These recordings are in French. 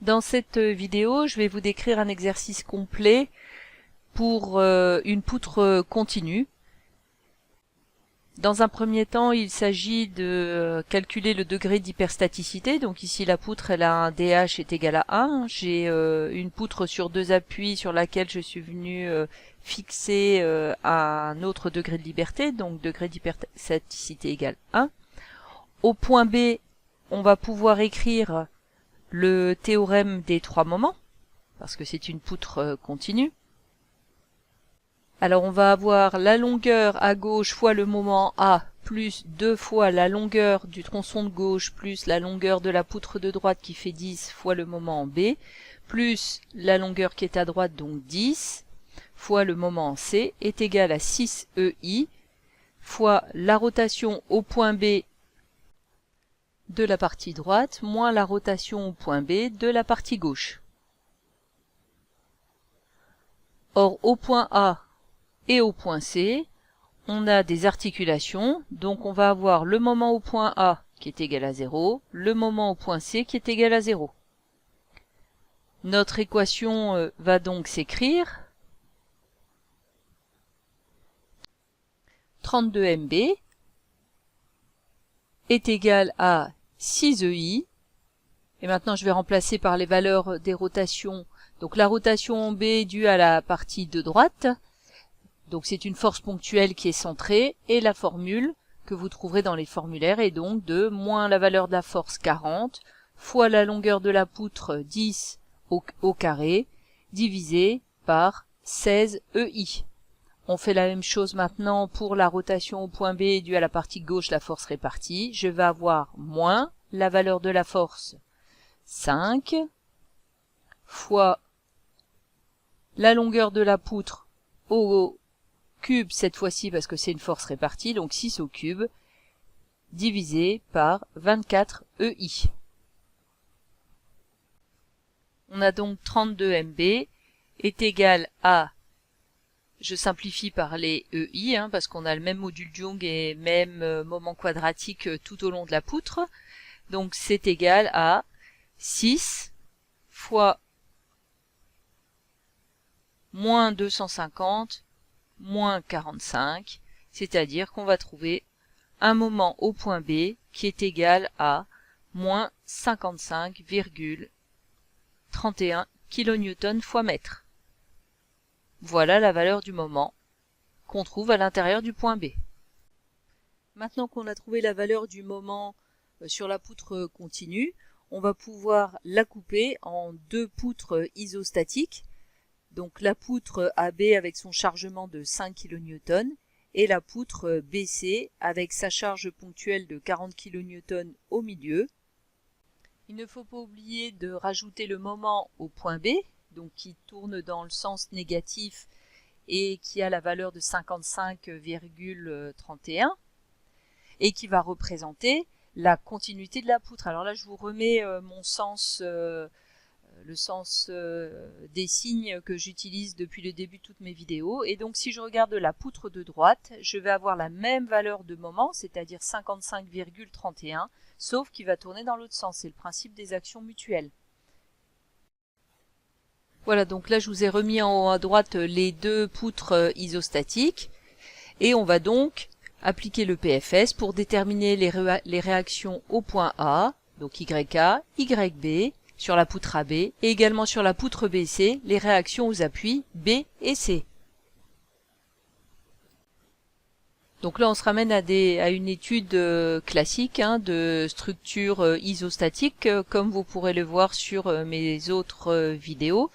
Dans cette vidéo, je vais vous décrire un exercice complet pour une poutre continue. Dans un premier temps, il s'agit de calculer le degré d'hyperstaticité. Donc ici, la poutre, elle a un DH est égal à 1. J'ai une poutre sur deux appuis sur laquelle je suis venu fixer un autre degré de liberté, donc degré d'hyperstaticité égale 1. Au point B, on va pouvoir écrire le théorème des trois moments, parce que c'est une poutre continue. Alors on va avoir la longueur à gauche fois le moment A plus 2 fois la longueur du tronçon de gauche plus la longueur de la poutre de droite qui fait 10 fois le moment B plus la longueur qui est à droite, donc 10 fois le moment C est égal à 6EI fois la rotation au point B de la partie droite moins la rotation au point B de la partie gauche. Or au point A et au point C, on a des articulations, donc on va avoir le moment au point A qui est égal à 0, le moment au point C qui est égal à 0. Notre équation va donc s'écrire 32MB est égal à 6EI, et maintenant je vais remplacer par les valeurs des rotations, donc la rotation B due à la partie de droite, donc c'est une force ponctuelle qui est centrée, et la formule que vous trouverez dans les formulaires est donc de moins la valeur de la force 40 fois la longueur de la poutre 10 au carré divisé par 16 EI. On fait la même chose maintenant pour la rotation au point B due à la partie gauche, la force répartie. Je vais avoir moins la valeur de la force 5 fois la longueur de la poutre au cube cette fois-ci parce que c'est une force répartie, donc 6 au cube, divisé par 24 EI. On a donc 32 MB est égal à, je simplifie par les EI, parce qu'on a le même module de Young et même moment quadratique tout au long de la poutre, donc c'est égal à 6 fois moins 250 moins 45, c'est-à-dire qu'on va trouver un moment au point B qui est égal à moins 55,31 kN fois mètre. Voilà la valeur du moment qu'on trouve à l'intérieur du point B. Maintenant qu'on a trouvé la valeur du moment sur la poutre continue, on va pouvoir la couper en deux poutres isostatiques. Donc la poutre AB avec son chargement de 5 kN et la poutre BC avec sa charge ponctuelle de 40 kN au milieu. Il ne faut pas oublier de rajouter le moment au point B, donc qui tourne dans le sens négatif et qui a la valeur de 55,31 et qui va représenter la continuité de la poutre. Alors là je vous remets mon sens le sens des signes que j'utilise depuis le début de toutes mes vidéos. Et donc si je regarde la poutre de droite, je vais avoir la même valeur de moment, c'est-à-dire 55,31, sauf qu'il va tourner dans l'autre sens. C'est le principe des actions mutuelles. Voilà, donc là je vous ai remis en haut à droite les deux poutres isostatiques. Et on va donc appliquer le PFS pour déterminer les réactions au point A, donc YA, YB, sur la poutre AB, et également sur la poutre BC, les réactions aux appuis B et C. Donc là on se ramène à une étude classique de structure isostatique, comme vous pourrez le voir sur mes autres vidéos.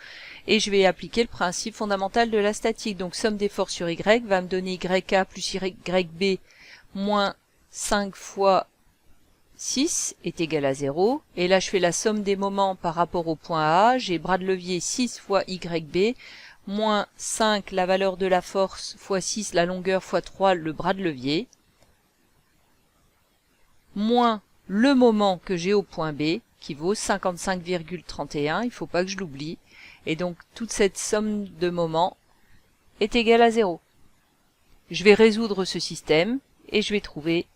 Et je vais appliquer le principe fondamental de la statique. Donc somme des forces sur Y va me donner YA plus YB moins 5 fois 6 est égal à 0. Et là, je fais la somme des moments par rapport au point A. J'ai bras de levier 6 fois YB, moins 5 la valeur de la force fois 6 la longueur fois 3 le bras de levier, moins le moment que j'ai au point B, qui vaut 55,31. Il ne faut pas que je l'oublie. Et donc, toute cette somme de moments est égale à 0. Je vais résoudre ce système et je vais trouver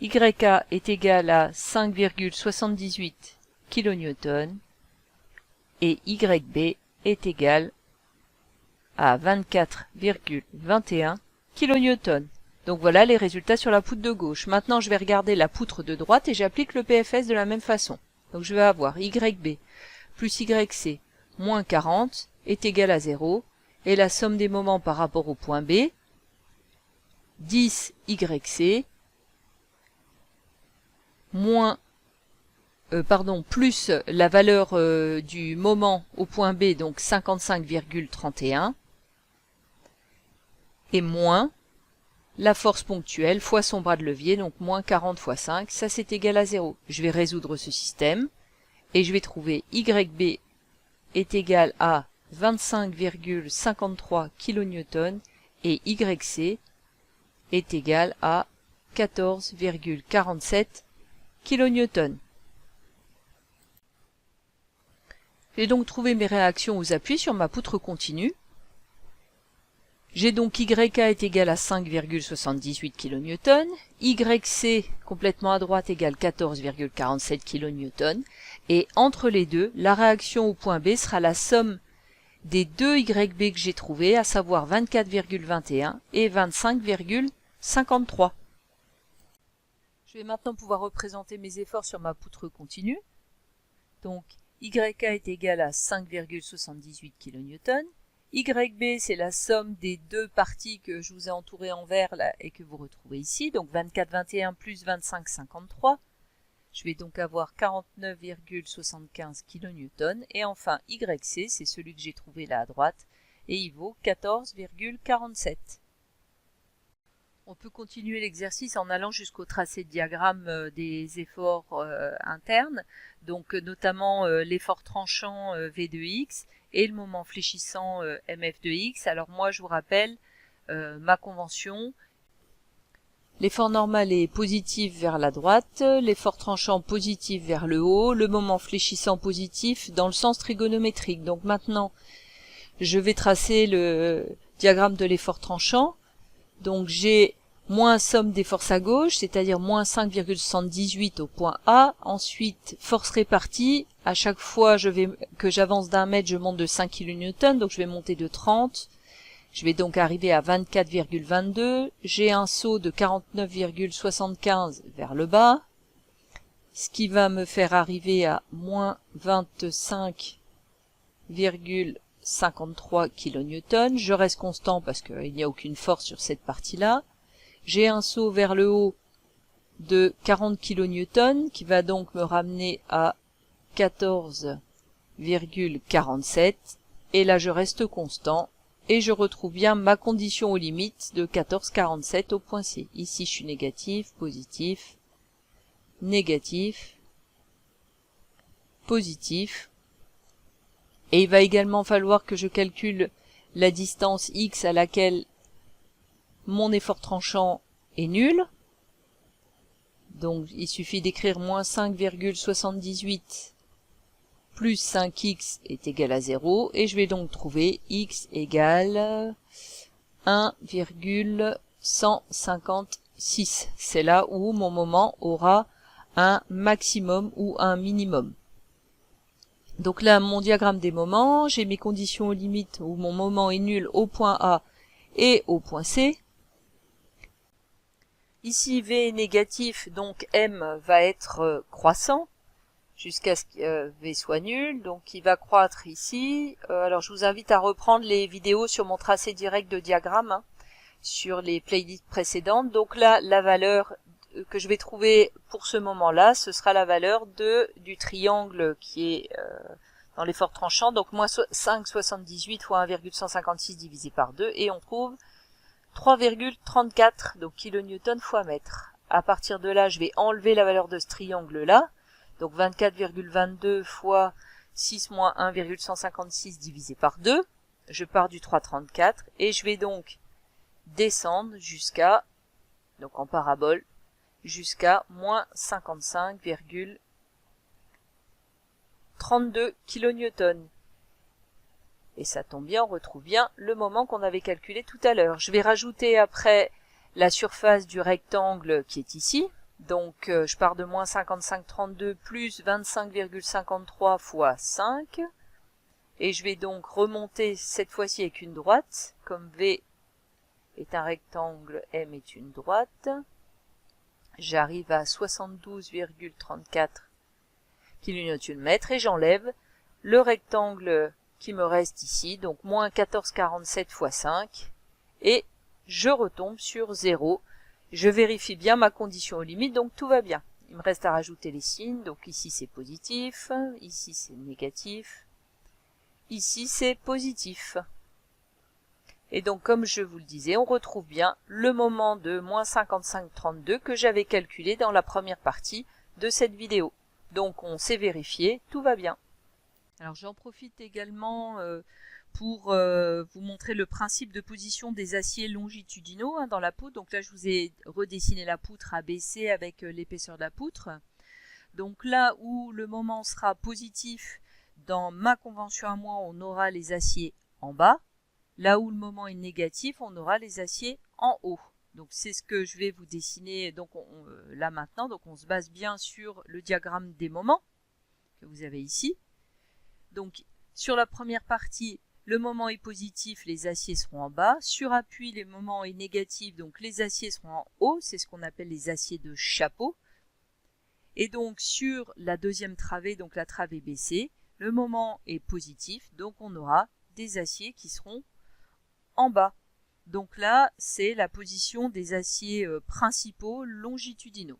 YA est égal à 5,78 kN et YB est égal à 24,21 kN. Donc voilà les résultats sur la poutre de gauche. Maintenant je vais regarder la poutre de droite et j'applique le PFS de la même façon. Donc je vais avoir YB plus YC moins 40 est égal à 0 et la somme des moments par rapport au point B, 10 YC plus la valeur du moment au point B, donc 55,31, et moins la force ponctuelle fois son bras de levier, donc moins 40 fois 5, ça c'est égal à 0. Je vais résoudre ce système, et je vais trouver YB est égal à 25,53 kN, et YC est égal à 14,47 kN. J'ai donc trouvé mes réactions aux appuis sur ma poutre continue. J'ai donc YK est égal à 5,78 kN, YC complètement à droite égale 14,47 kN, et entre les deux, la réaction au point B sera la somme des deux YB que j'ai trouvés, à savoir 24,21 et 25,53. Je vais maintenant pouvoir représenter mes efforts sur ma poutre continue. Donc, YK est égal à 5,78 kN. YB, c'est la somme des deux parties que je vous ai entourées en vert là, et que vous retrouvez ici. Donc 24,21 plus 25,53. Je vais donc avoir 49,75 kN. Et enfin, YC, c'est celui que j'ai trouvé là à droite, et il vaut 14,47. On peut continuer l'exercice en allant jusqu'au tracé de diagramme des efforts internes, donc notamment l'effort tranchant V de X et le moment fléchissant MF de X. Alors moi je vous rappelle ma convention. L'effort normal est positif vers la droite, l'effort tranchant positif vers le haut, le moment fléchissant positif dans le sens trigonométrique. Donc maintenant je vais tracer le diagramme de l'effort tranchant. Donc j'ai moins somme des forces à gauche, c'est-à-dire moins 5,78 au point A. Ensuite, force répartie. À chaque fois que j'avance d'1 mètre, je monte de 5 kN, donc je vais monter de 30. Je vais donc arriver à 24,22. J'ai un saut de 49,75 vers le bas, ce qui va me faire arriver à moins 25,53 kN. Je reste constant parce qu'il n'y a aucune force sur cette partie-là. J'ai un saut vers le haut de 40 kN qui va donc me ramener à 14,47 et là je reste constant et je retrouve bien ma condition aux limites de 14,47 au point C. Ici je suis négatif, positif, négatif, positif, et il va également falloir que je calcule la distance X à laquelle mon effort tranchant est nul. Donc il suffit d'écrire moins 5,78 plus 5x est égal à 0. Et je vais donc trouver x égale 1,156. C'est là où mon moment aura un maximum ou un minimum. Donc là, mon diagramme des moments, j'ai mes conditions aux limites où mon moment est nul au point A et au point C. Ici, V est négatif, donc M va être croissant jusqu'à ce que V soit nul, donc il va croître ici. Alors je vous invite à reprendre les vidéos sur mon tracé direct de diagramme, sur les playlists précédentes. Donc là, la valeur que je vais trouver pour ce moment-là, ce sera la valeur du triangle qui est dans l'effort tranchant, donc moins 5,78 fois 1,156 divisé par 2, et on trouve 3,34 donc kN fois mètre. À partir de là, je vais enlever la valeur de ce triangle-là, donc 24,22 fois 6 moins 1,156 divisé par 2. Je pars du 3,34 et je vais donc descendre jusqu'à, donc en parabole, jusqu'à moins 55,32 kN. Et ça tombe bien, on retrouve bien le moment qu'on avait calculé tout à l'heure. Je vais rajouter après la surface du rectangle qui est ici. Donc je pars de moins 55,32 plus 25,53 fois 5. Et je vais donc remonter cette fois-ci avec une droite, comme V est un rectangle, M est une droite. J'arrive à 72,34 kN et j'enlève le rectangle qui me reste ici, donc moins 1447 fois 5, et je retombe sur 0. Je vérifie bien ma condition aux limites, donc tout va bien. Il me reste à rajouter les signes, donc ici c'est positif, ici c'est négatif, ici c'est positif. Et donc comme je vous le disais, on retrouve bien le moment de moins 55,32 que j'avais calculé dans la première partie de cette vidéo. Donc on s'est vérifié, tout va bien. Alors j'en profite également pour vous montrer le principe de position des aciers longitudinaux dans la poutre. Donc là je vous ai redessiné la poutre ABC avec l'épaisseur de la poutre. Donc là où le moment sera positif, dans ma convention à moi, on aura les aciers en bas. Là où le moment est négatif, on aura les aciers en haut. Donc c'est ce que je vais vous dessiner donc là maintenant. Donc on se base bien sur le diagramme des moments que vous avez ici. Donc sur la première partie, le moment est positif, les aciers seront en bas. Sur appui, le moment est négatif, donc les aciers seront en haut. C'est ce qu'on appelle les aciers de chapeau. Et donc sur la deuxième travée, donc la travée BC, le moment est positif, donc on aura des aciers qui seront en bas. Donc là, c'est la position des aciers principaux longitudinaux.